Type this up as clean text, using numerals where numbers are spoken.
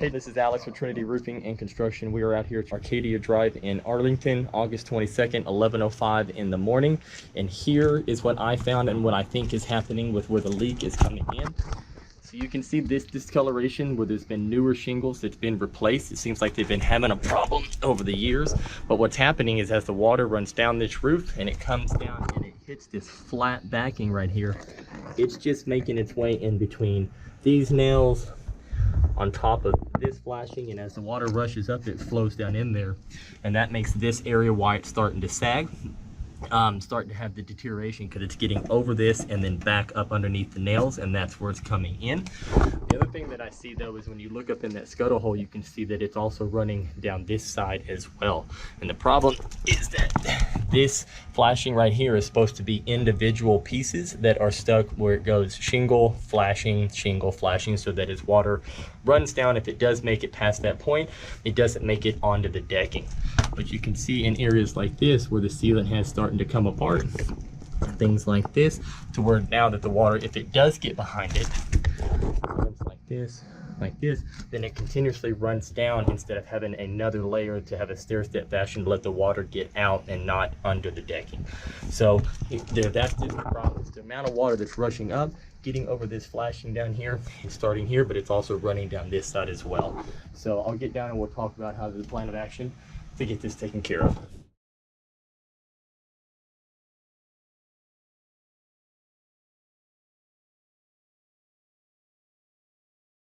Hey, this is Alex with Trinity Roofing and Construction. We are out here at Arcadia Drive in Arlington, August 22nd, 11:05 in the morning. And here is what I found and what I think is happening with where the leak is coming in. So you can see this discoloration where there's been newer shingles that's been replaced. It seems like they've been having a problem over the years. But what's happening is as the water runs down this roof and it comes down and it hits this flat backing right here, it's just making its way in between these nails on top of this flashing, and as the water rushes up it flows down in there, and that makes this area why it's starting to sag, starting to have the deterioration because it's getting over this and then back up underneath the nails, and that's where it's coming in. The other thing that I see though is when you look up in that scuttle hole, you can see that it's also running down this side as well. And the problem is that this flashing right here is supposed to be individual pieces that are stuck where it goes shingle flashing, so that as water runs down, if it does make it past that point, it doesn't make it onto the decking. But you can see in areas like this where the sealant has starting to come apart, things like this, to where now that the water, if it does get behind it, like this, then it continuously runs down instead of having another layer to have a stair-step fashion to let the water get out and not under the decking. So that's just the problem. It's the amount of water that's rushing up, getting over this flashing down here, and starting here, but it's also running down this side as well. So I'll get down and we'll talk about how the plan of action to get this taken care of.